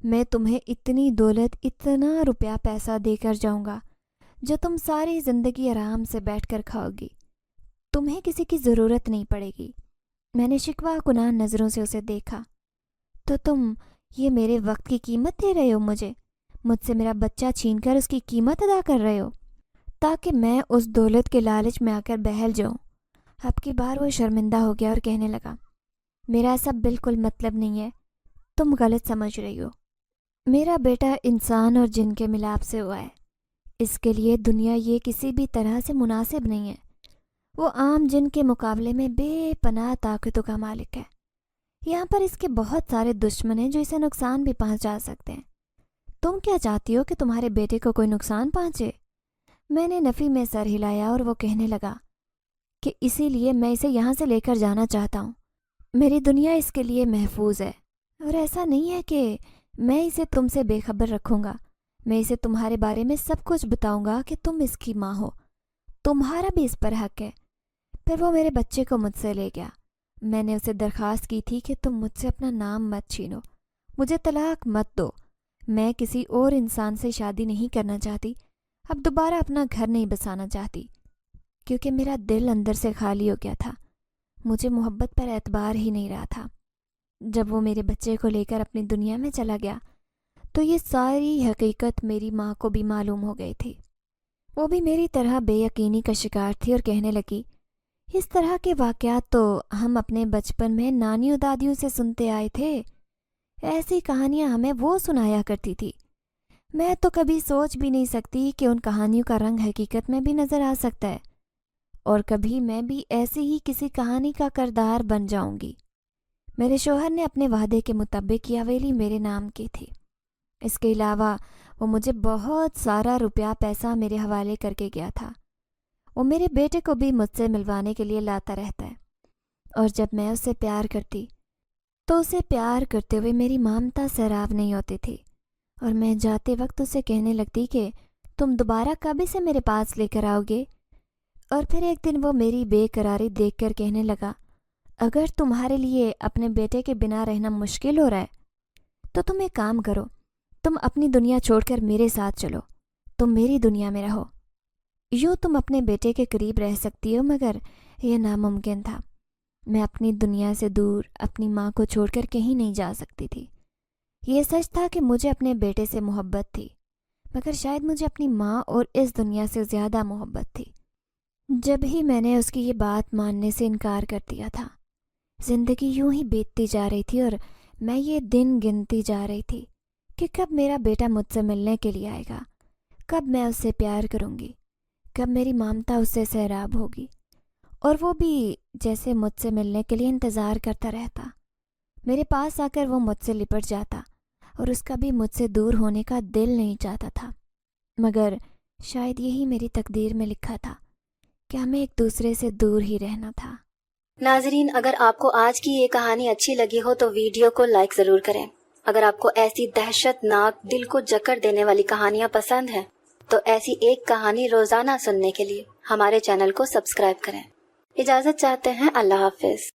میں تمہیں اتنی دولت، اتنا روپیہ پیسہ دے کر جاؤں گا جو تم ساری زندگی آرام سے بیٹھ کر کھاؤ گی، تمہیں کسی کی ضرورت نہیں پڑے گی۔ میں نے شکوہ کناہ نظروں سے اسے دیکھا۔ تو تم یہ میرے وقت کی قیمت دے رہے ہو؟ مجھ سے میرا بچہ چھین کر اس کی قیمت ادا کر رہے ہو تاکہ میں اس دولت کے لالچ میں آ کر بہل جاؤں۔ اب کی بار وہ شرمندہ ہو گیا اور کہنے لگا، میرا ایسا بالکل مطلب نہیں ہے، تم غلط سمجھ رہی ہو۔ میرا بیٹا انسان اور جن کے ملاپ سے ہوا ہے، اس کے لیے دنیا یہ کسی بھی طرح سے مناسب نہیں ہے۔ وہ عام جن کے مقابلے میں بے پناہ طاقتوں کا مالک ہے۔ یہاں پر اس کے بہت سارے دشمن ہیں جو اسے نقصان بھی پہنچا سکتے ہیں۔ تم کیا چاہتی ہو کہ تمہارے بیٹے کو کوئی نقصان پہنچے؟ میں نے نفی میں سر ہلایا اور وہ کہنے لگا کہ اسی لیے میں اسے یہاں سے لے کر جانا چاہتا ہوں۔ میری دنیا اس کے لیے محفوظ ہے، اور ایسا نہیں ہے کہ میں اسے تم سے بے خبر رکھوں گا۔ میں اسے تمہارے بارے میں سب کچھ بتاؤں گا کہ تم اس کی ماں ہو، تمہارا بھی اس پر حق ہے۔ پھر وہ میرے بچے کو مجھ سے لے گیا۔ میں نے اسے درخواست کی تھی کہ تم مجھ سے اپنا نام مت چھینو، مجھے طلاق مت دو۔ میں کسی اور انسان سے شادی نہیں کرنا چاہتی، اب دوبارہ اپنا گھر نہیں بسانا چاہتی، کیونکہ میرا دل اندر سے خالی ہو گیا تھا۔ مجھے محبت پر اعتبار ہی نہیں رہا تھا۔ جب وہ میرے بچے کو لے کر اپنی دنیا میں چلا گیا تو یہ ساری حقیقت میری ماں کو بھی معلوم ہو گئی تھی۔ وہ بھی میری طرح بے یقینی کا شکار تھی اور کہنے لگی، اس طرح کے واقعات تو ہم اپنے بچپن میں نانیوں دادیوں سے سنتے آئے تھے، ایسی کہانیاں ہمیں وہ سنایا کرتی تھی۔ میں تو کبھی سوچ بھی نہیں سکتی کہ ان کہانیوں کا رنگ حقیقت میں بھی نظر آ سکتا ہے، اور کبھی میں بھی ایسی ہی کسی کہانی کا کردار بن جاؤں گی۔ میرے شوہر نے اپنے وعدے کے مطابق یہ حویلی میرے نام کی تھی۔ اس کے علاوہ وہ مجھے بہت سارا روپیہ پیسہ میرے حوالے کر کے گیا تھا۔ وہ میرے بیٹے کو بھی مجھ سے ملوانے کے لیے لاتا رہتا ہے، اور جب میں اس سے پیار کرتی تو اسے پیار کرتے ہوئے میری ممتا سیراب نہیں ہوتی تھی، اور میں جاتے وقت اسے کہنے لگتی کہ تم دوبارہ کب اسے میرے پاس لے کر آؤ گے؟ اور پھر ایک دن وہ میری بے قراری دیکھ کر کہنے لگا، اگر تمہارے لیے اپنے بیٹے کے بنا رہنا مشکل ہو رہا ہے تو تم ایک کام کرو، تم اپنی دنیا چھوڑ کر میرے ساتھ چلو، تم میری دنیا میں رہو۔ یوں تم اپنے بیٹے کے قریب رہ سکتی ہو، مگر یہ ناممکن تھا۔ میں اپنی دنیا سے دور اپنی ماں کو چھوڑ کر کہیں نہیں جا سکتی تھی۔ یہ سچ تھا کہ مجھے اپنے بیٹے سے محبت تھی، مگر شاید مجھے اپنی ماں اور اس دنیا سے زیادہ محبت تھی۔ جب ہی میں نے اس کی یہ بات ماننے سے انکار کر دیا تھا، زندگی یوں ہی بیتتی جا رہی تھی اور میں یہ دن گنتی جا رہی تھی کہ کب میرا بیٹا مجھ سے ملنے کے لیے آئے گا، کب میں اس سے پیار کروں گی، کب میری ممتا اس سے سیراب ہوگی، اور وہ بھی جیسے مجھ سے ملنے کے لیے انتظار کرتا رہتا۔ میرے پاس آ کر وہ مجھ سے لپٹ جاتا اور اس کا بھی مجھ سے دور ہونے کا دل نہیں چاہتا تھا، مگر شاید یہی میری تقدیر میں لکھا تھا کہ ہمیں ایک دوسرے سے دور ہی رہنا تھا۔ ناظرین، اگر آپ کو آج کی یہ کہانی اچھی لگی ہو تو ویڈیو کو لائک ضرور کریں۔ اگر آپ کو ایسی دہشت ناک دل کو جکڑ دینے والی کہانیاں پسند ہیں تو ایسی ایک کہانی روزانہ سننے کے لیے ہمارے چینل کو سبسکرائب کریں۔ اجازت چاہتے ہیں، اللہ حافظ۔